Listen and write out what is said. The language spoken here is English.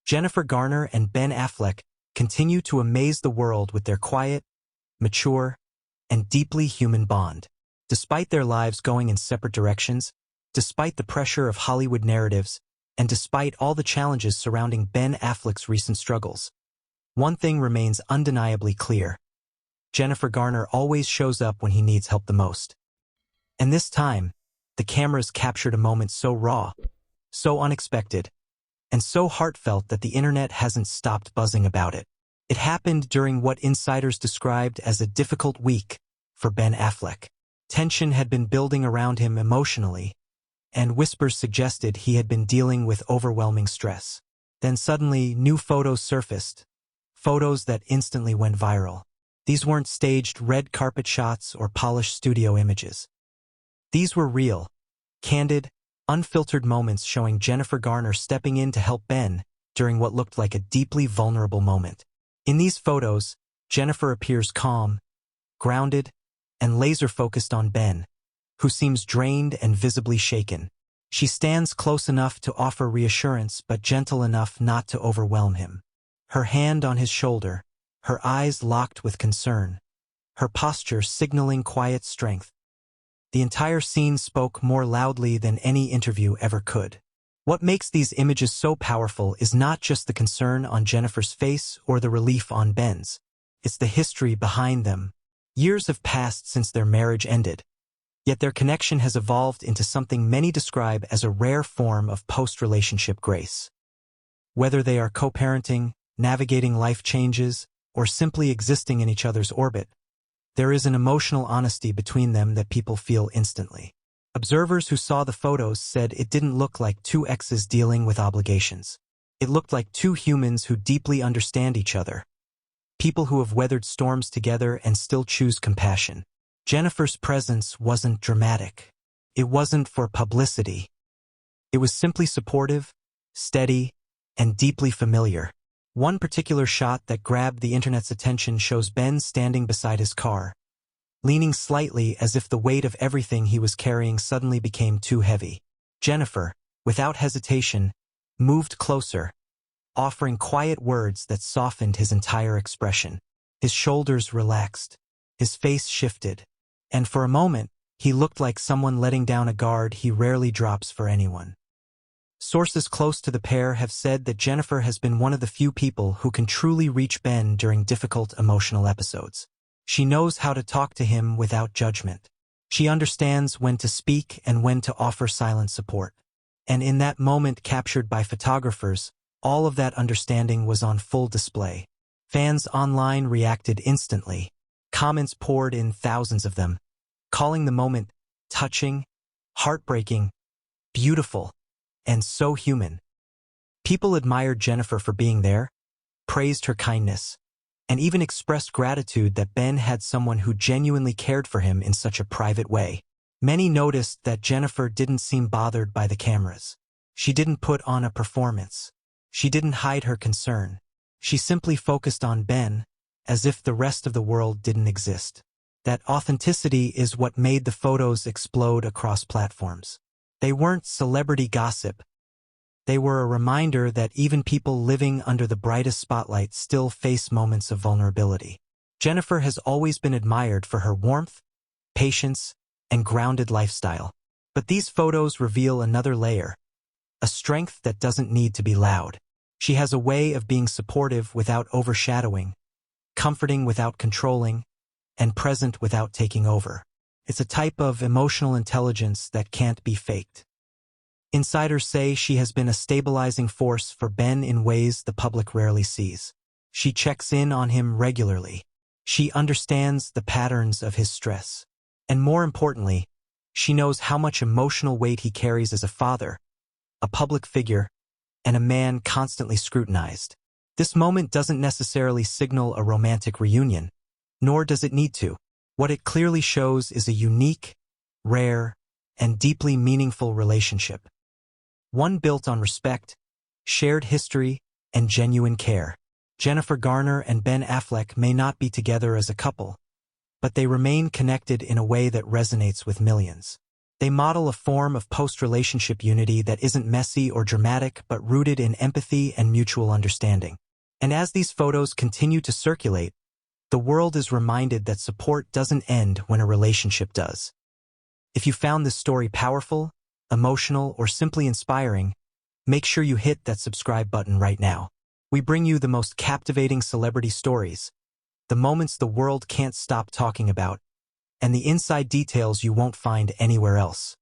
Jennifer Garner and Ben Affleck continue to amaze the world with their quiet, mature, and deeply human bond. Despite their lives going in separate directions, despite the pressure of Hollywood narratives, and despite all the challenges surrounding Ben Affleck's recent struggles, one thing remains undeniably clear. Jennifer Garner always shows up when he needs help the most. And this time, the cameras captured a moment so raw, so unexpected, and so heartfelt that the internet hasn't stopped buzzing about it. It happened during what insiders described as a difficult week for Ben Affleck. Tension had been building around him emotionally, and whispers suggested he had been dealing with overwhelming stress. Then suddenly, new photos surfaced, photos that instantly went viral. These weren't staged red carpet shots or polished studio images. These were real, candid, unfiltered moments showing Jennifer Garner stepping in to help Ben during what looked like a deeply vulnerable moment. In these photos, Jennifer appears calm, grounded, and laser-focused on Ben, who seems drained and visibly shaken. She stands close enough to offer reassurance but gentle enough not to overwhelm him. Her hand on his shoulder, her eyes locked with concern, her posture signaling quiet strength. The entire scene spoke more loudly than any interview ever could. What makes these images so powerful is not just the concern on Jennifer's face or the relief on Ben's. It's the history behind them. Years have passed since their marriage ended, yet their connection has evolved into something many describe as a rare form of post-relationship grace. Whether they are co-parenting, navigating life changes, or simply existing in each other's orbit, there is an emotional honesty between them that people feel instantly. Observers who saw the photos said it didn't look like two exes dealing with obligations. It looked like two humans who deeply understand each other. People who have weathered storms together and still choose compassion. Jennifer's presence wasn't dramatic. It wasn't for publicity. It was simply supportive, steady, and deeply familiar. One particular shot that grabbed the internet's attention shows Ben standing beside his car, leaning slightly as if the weight of everything he was carrying suddenly became too heavy. Jennifer, without hesitation, moved closer, offering quiet words that softened his entire expression. His shoulders relaxed, his face shifted, and for a moment, he looked like someone letting down a guard he rarely drops for anyone. Sources close to the pair have said that Jennifer has been one of the few people who can truly reach Ben during difficult emotional episodes. She knows how to talk to him without judgment. She understands when to speak and when to offer silent support. And in that moment captured by photographers, all of that understanding was on full display. Fans online reacted instantly. Comments poured in, thousands of them, calling the moment touching, heartbreaking, beautiful, and so human. People admired Jennifer for being there, praised her kindness, and even expressed gratitude that Ben had someone who genuinely cared for him in such a private way. Many noticed that Jennifer didn't seem bothered by the cameras. She didn't put on a performance. She didn't hide her concern. She simply focused on Ben, as if the rest of the world didn't exist. That authenticity is what made the photos explode across platforms. They weren't celebrity gossip. They were a reminder that even people living under the brightest spotlight still face moments of vulnerability. Jennifer has always been admired for her warmth, patience, and grounded lifestyle. But these photos reveal another layer, a strength that doesn't need to be loud. She has a way of being supportive without overshadowing, comforting without controlling, and present without taking over. It's a type of emotional intelligence that can't be faked. Insiders say she has been a stabilizing force for Ben in ways the public rarely sees. She checks in on him regularly. She understands the patterns of his stress. And more importantly, she knows how much emotional weight he carries as a father, a public figure, and a man constantly scrutinized. This moment doesn't necessarily signal a romantic reunion, nor does it need to. What it clearly shows is a unique, rare, and deeply meaningful relationship. One built on respect, shared history, and genuine care. Jennifer Garner and Ben Affleck may not be together as a couple, but they remain connected in a way that resonates with millions. They model a form of post-relationship unity that isn't messy or dramatic but rooted in empathy and mutual understanding. And as these photos continue to circulate, the world is reminded that support doesn't end when a relationship does. If you found this story powerful, emotional, or simply inspiring, make sure you hit that subscribe button right now. We bring you the most captivating celebrity stories, the moments the world can't stop talking about, and the inside details you won't find anywhere else.